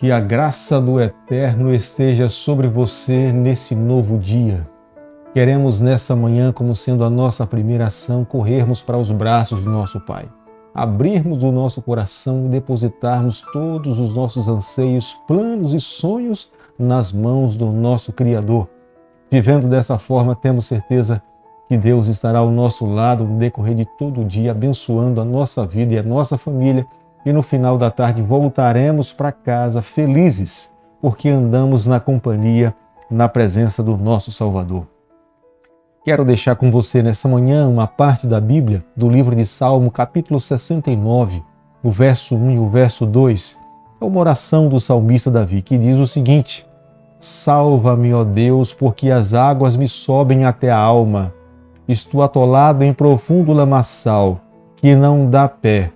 Que a graça do Eterno esteja sobre você nesse novo dia. Queremos nessa manhã, como sendo a nossa primeira ação, corrermos para os braços do nosso Pai. Abrirmos o nosso coração e depositarmos todos os nossos anseios, planos e sonhos nas mãos do nosso Criador. Vivendo dessa forma, temos certeza que Deus estará ao nosso lado no decorrer de todo o dia, abençoando a nossa vida e a nossa família. E no final da tarde voltaremos para casa felizes, porque andamos na companhia, na presença do nosso Salvador. Quero deixar com você nessa manhã uma parte da Bíblia, do livro de Salmo, capítulo 69, o verso 1 e o verso 2. É uma oração do salmista Davi, que diz o seguinte: Salva-me, ó Deus, porque as águas me sobem até a alma. Estou atolado em profundo lamaçal, que não dá pé.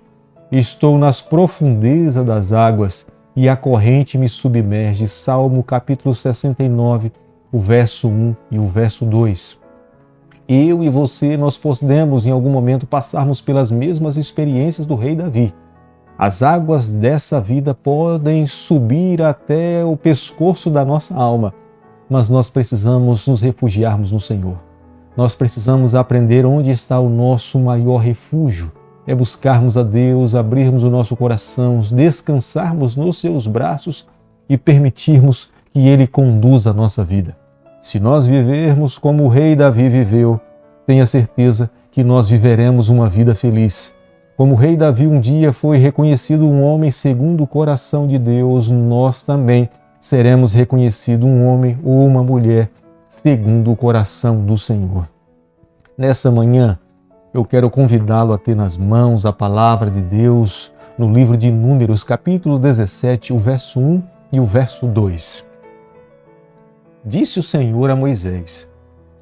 Estou nas profundezas das águas e a corrente me submerge. Salmo capítulo 69, o verso 1 e o verso 2. Eu e você, nós podemos em algum momento passarmos pelas mesmas experiências do rei Davi. As águas dessa vida podem subir até o pescoço da nossa alma, mas nós precisamos nos refugiarmos no Senhor. Nós precisamos aprender onde está o nosso maior refúgio. É buscarmos a Deus, abrirmos o nosso coração, descansarmos nos seus braços e permitirmos que Ele conduza a nossa vida. Se nós vivermos como o rei Davi viveu, tenha certeza que nós viveremos uma vida feliz. Como o rei Davi um dia foi reconhecido um homem segundo o coração de Deus, nós também seremos reconhecidos um homem ou uma mulher segundo o coração do Senhor. Nessa manhã, eu quero convidá-lo a ter nas mãos a palavra de Deus no livro de Números, capítulo 17, o verso 1 e o verso 2. Disse o Senhor a Moisés: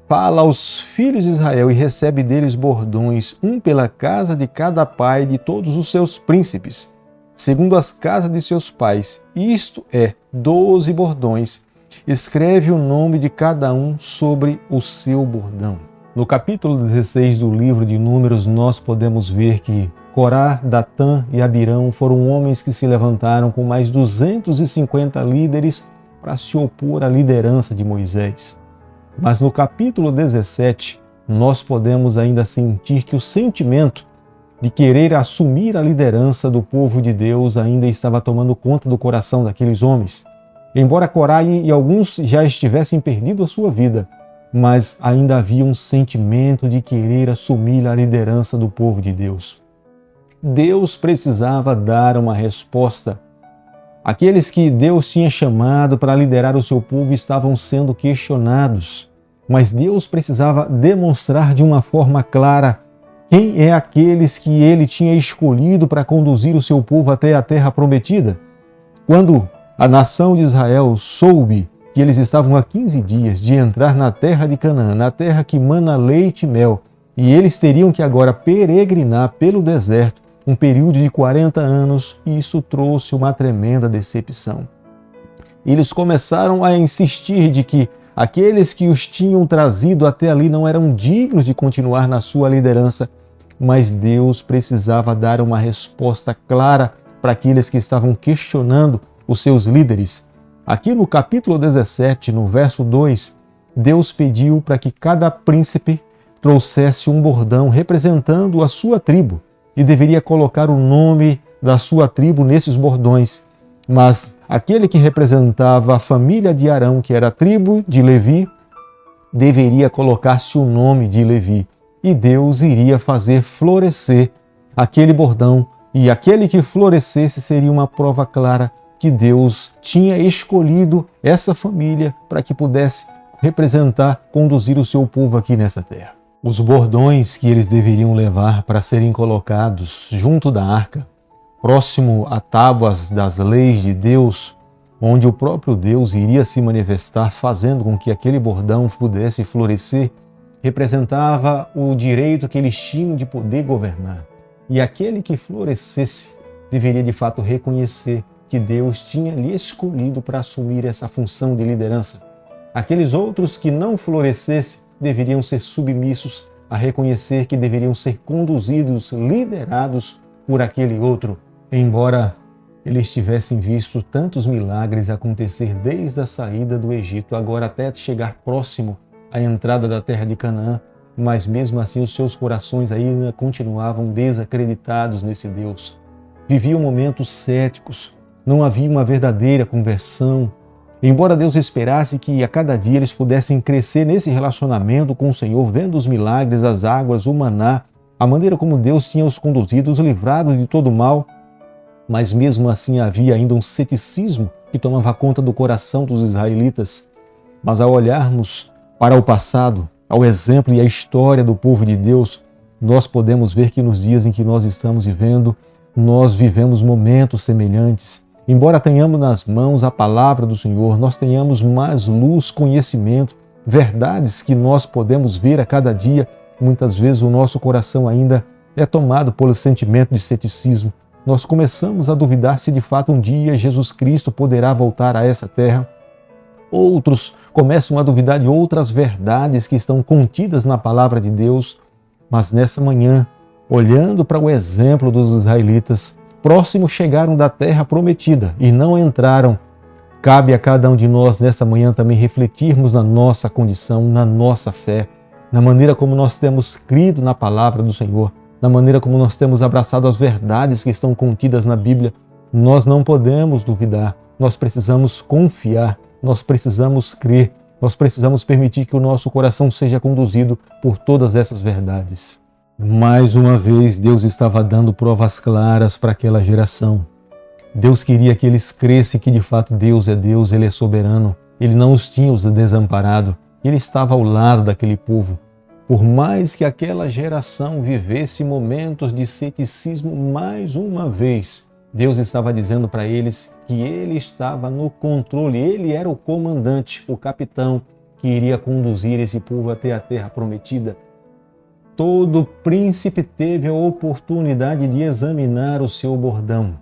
Fala aos filhos de Israel e recebe deles bordões, um pela casa de cada pai de todos os seus príncipes, segundo as casas de seus pais, isto é, 12 bordões. Escreve o nome de cada um sobre o seu bordão. No capítulo 16 do livro de Números, nós podemos ver que Corá, Datã e Abirão foram homens que se levantaram com mais 250 líderes para se opor à liderança de Moisés. Mas no capítulo 17, nós podemos ainda sentir que o sentimento de querer assumir a liderança do povo de Deus ainda estava tomando conta do coração daqueles homens. Embora Corá e alguns já estivessem perdido a sua vida, mas ainda havia um sentimento de querer assumir a liderança do povo de Deus. Deus precisava dar uma resposta. Aqueles que Deus tinha chamado para liderar o seu povo estavam sendo questionados, mas Deus precisava demonstrar de uma forma clara quem é aqueles que Ele tinha escolhido para conduzir o seu povo até a terra prometida. Quando a nação de Israel soube que eles estavam há 15 dias de entrar na terra de Canaã, na terra que mana leite e mel, e eles teriam que agora peregrinar pelo deserto um período de 40 anos, e isso trouxe uma tremenda decepção. Eles começaram a insistir de que aqueles que os tinham trazido até ali não eram dignos de continuar na sua liderança, mas Deus precisava dar uma resposta clara para aqueles que estavam questionando os seus líderes. Aqui no capítulo 17, no verso 2, Deus pediu para que cada príncipe trouxesse um bordão representando a sua tribo e deveria colocar o nome da sua tribo nesses bordões. Mas aquele que representava a família de Arão, que era a tribo de Levi, deveria colocar-se o nome de Levi. E Deus iria fazer florescer aquele bordão, e aquele que florescesse seria uma prova clara que Deus tinha escolhido essa família para que pudesse representar, conduzir o seu povo aqui nessa terra. Os bordões que eles deveriam levar para serem colocados junto da arca, próximo a tábuas das leis de Deus, onde o próprio Deus iria se manifestar, fazendo com que aquele bordão pudesse florescer, representava o direito que eles tinham de poder governar. E aquele que florescesse deveria de fato reconhecer que Deus tinha lhe escolhido para assumir essa função de liderança. Aqueles outros que não florescessem deveriam ser submissos a reconhecer que deveriam ser conduzidos, liderados por aquele outro. Embora eles tivessem visto tantos milagres acontecer desde a saída do Egito, agora até chegar próximo à entrada da terra de Canaã, mas mesmo assim os seus corações ainda continuavam desacreditados nesse Deus. Viviam momentos céticos, não havia uma verdadeira conversão. Embora Deus esperasse que a cada dia eles pudessem crescer nesse relacionamento com o Senhor, vendo os milagres, as águas, o maná, a maneira como Deus tinha os conduzido, os livrado de todo o mal, mas mesmo assim havia ainda um ceticismo que tomava conta do coração dos israelitas. Mas ao olharmos para o passado, ao exemplo e à história do povo de Deus, nós podemos ver que nos dias em que nós estamos vivendo, nós vivemos momentos semelhantes. Embora tenhamos nas mãos a palavra do Senhor, nós tenhamos mais luz, conhecimento, verdades que nós podemos ver a cada dia, muitas vezes o nosso coração ainda é tomado pelo sentimento de ceticismo. Nós começamos a duvidar se de fato um dia Jesus Cristo poderá voltar a essa terra. Outros começam a duvidar de outras verdades que estão contidas na palavra de Deus. Mas nessa manhã, olhando para o exemplo dos israelitas, próximo chegaram da terra prometida e não entraram. Cabe a cada um de nós nessa manhã também refletirmos na nossa condição, na nossa fé, na maneira como nós temos crido na palavra do Senhor, na maneira como nós temos abraçado as verdades que estão contidas na Bíblia. Nós não podemos duvidar, nós precisamos confiar, nós precisamos crer, nós precisamos permitir que o nosso coração seja conduzido por todas essas verdades. Mais uma vez, Deus estava dando provas claras para aquela geração. Deus queria que eles crescem que de fato Deus é Deus, Ele é soberano. Ele não os tinha desamparado, Ele estava ao lado daquele povo. Por mais que aquela geração vivesse momentos de ceticismo mais uma vez, Deus estava dizendo para eles que Ele estava no controle, Ele era o comandante, o capitão que iria conduzir esse povo até a terra prometida. Todo príncipe teve a oportunidade de examinar o seu bordão.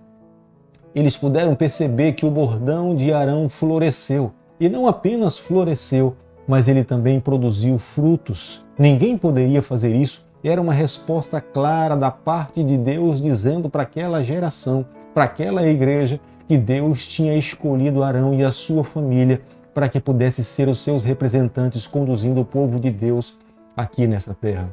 Eles puderam perceber que o bordão de Arão floresceu, e não apenas floresceu, mas ele também produziu frutos. Ninguém poderia fazer isso. Era uma resposta clara da parte de Deus dizendo para aquela geração, para aquela igreja, que Deus tinha escolhido Arão e a sua família para que pudesse ser os seus representantes conduzindo o povo de Deus aqui nessa terra.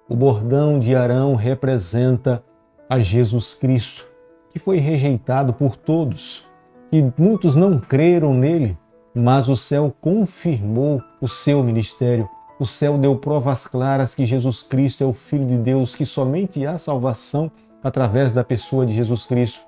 O bordão de Arão representa a Jesus Cristo, que foi rejeitado por todos, que muitos não creram nele, mas o céu confirmou o seu ministério. O céu deu provas claras que Jesus Cristo é o Filho de Deus, que somente há salvação através da pessoa de Jesus Cristo.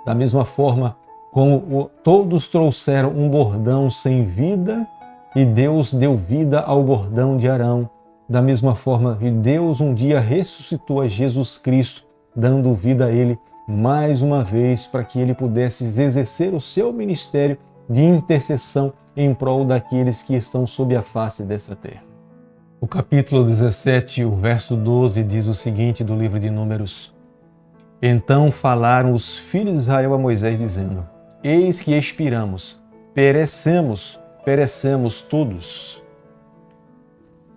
Da mesma forma como todos trouxeram um bordão sem vida e Deus deu vida ao bordão de Arão, da mesma forma que Deus um dia ressuscitou a Jesus Cristo, dando vida a ele mais uma vez para que ele pudesse exercer o seu ministério de intercessão em prol daqueles que estão sob a face dessa terra. O capítulo 17, o verso 12, diz o seguinte do livro de Números: Então falaram os filhos de Israel a Moisés, dizendo: Eis que expiramos, perecemos todos.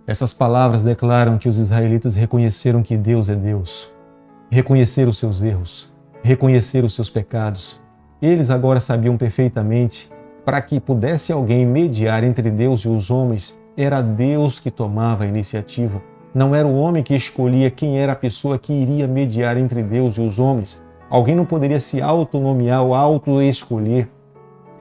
Essas palavras declaram que os israelitas reconheceram que Deus é Deus, reconheceram os seus erros, reconheceram os seus pecados. Eles agora sabiam perfeitamente, para que pudesse alguém mediar entre Deus e os homens, era Deus que tomava a iniciativa. Não era o homem que escolhia quem era a pessoa que iria mediar entre Deus e os homens. Alguém não poderia se autonomear ou auto-escolher,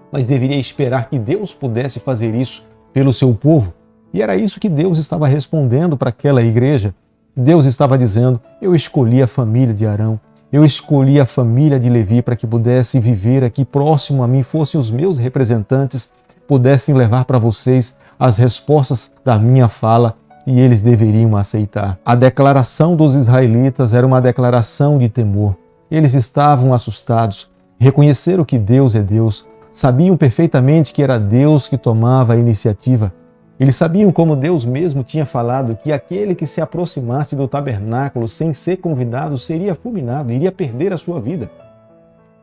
mas deveria esperar que Deus pudesse fazer isso pelo seu povo. E era isso que Deus estava respondendo para aquela igreja. Deus estava dizendo: eu escolhi a família de Arão, eu escolhi a família de Levi para que pudesse viver aqui próximo a mim, fossem os meus representantes, pudessem levar para vocês as respostas da minha fala e eles deveriam aceitar. A declaração dos israelitas era uma declaração de temor. Eles estavam assustados, reconheceram que Deus é Deus, sabiam perfeitamente que era Deus que tomava a iniciativa. Eles sabiam, como Deus mesmo tinha falado, que aquele que se aproximasse do tabernáculo sem ser convidado seria fulminado, iria perder a sua vida.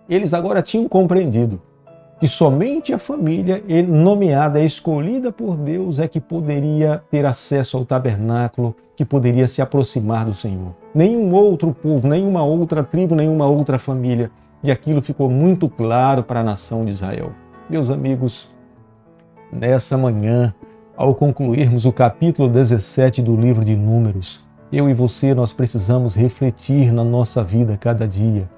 Eles agora tinham compreendido que somente a família nomeada, escolhida por Deus, é que poderia ter acesso ao tabernáculo, que poderia se aproximar do Senhor. Nenhum outro povo, nenhuma outra tribo, nenhuma outra família e aquilo ficou muito claro para a nação de Israel. Meus amigos, nessa manhã, ao concluirmos o capítulo 17 do livro de Números, eu e você, nós precisamos refletir na nossa vida cada dia.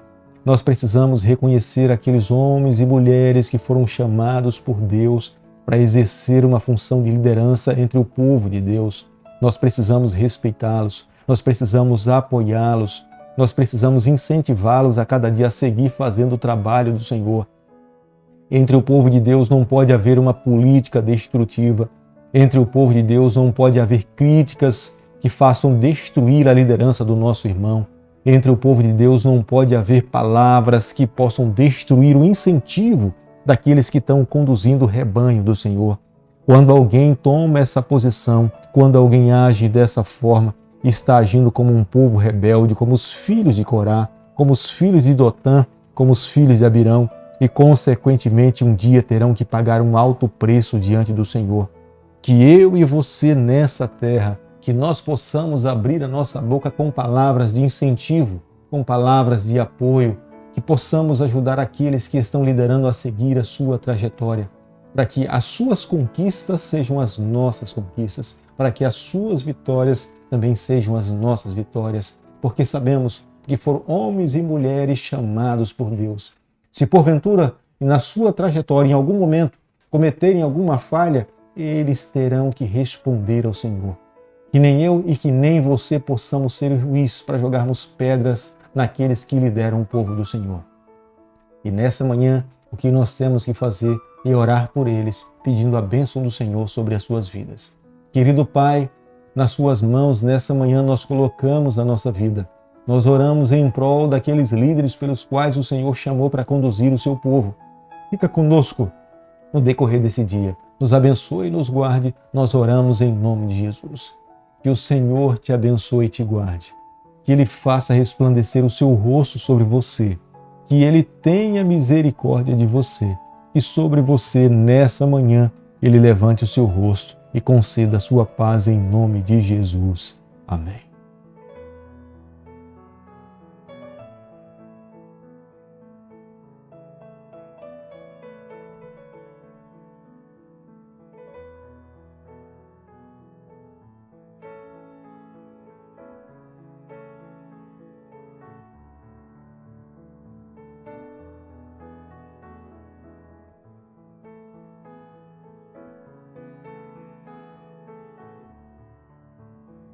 Nós precisamos reconhecer aqueles homens e mulheres que foram chamados por Deus para exercer uma função de liderança entre o povo de Deus. Nós precisamos respeitá-los, nós precisamos apoiá-los, nós precisamos incentivá-los a cada dia a seguir fazendo o trabalho do Senhor. Entre o povo de Deus não pode haver uma política destrutiva. Entre o povo de Deus não pode haver críticas que façam destruir a liderança do nosso irmão. Entre o povo de Deus não pode haver palavras que possam destruir o incentivo daqueles que estão conduzindo o rebanho do Senhor. Quando alguém toma essa posição, quando alguém age dessa forma, está agindo como um povo rebelde, como os filhos de Corá, como os filhos de Dotã, como os filhos de Abirão, e consequentemente um dia terão que pagar um alto preço diante do Senhor. Que eu e você nessa terra, que nós possamos abrir a nossa boca com palavras de incentivo, com palavras de apoio, que possamos ajudar aqueles que estão liderando a seguir a sua trajetória, para que as suas conquistas sejam as nossas conquistas, para que as suas vitórias também sejam as nossas vitórias, porque sabemos que foram homens e mulheres chamados por Deus. Se porventura, na sua trajetória, em algum momento, cometerem alguma falha, eles terão que responder ao Senhor. Que nem eu e que nem você possamos ser o juiz para jogarmos pedras naqueles que lideram o povo do Senhor. E nessa manhã, o que nós temos que fazer é orar por eles, pedindo a bênção do Senhor sobre as suas vidas. Querido Pai, nas suas mãos, nessa manhã, nós colocamos a nossa vida. Nós oramos em prol daqueles líderes pelos quais o Senhor chamou para conduzir o seu povo. Fica conosco no decorrer desse dia. Nos abençoe e nos guarde. Nós oramos em nome de Jesus. Que o Senhor te abençoe e te guarde. Que Ele faça resplandecer o seu rosto sobre você. Que Ele tenha misericórdia de você. E sobre você, nessa manhã, Ele levante o seu rosto e conceda a sua paz em nome de Jesus. Amém.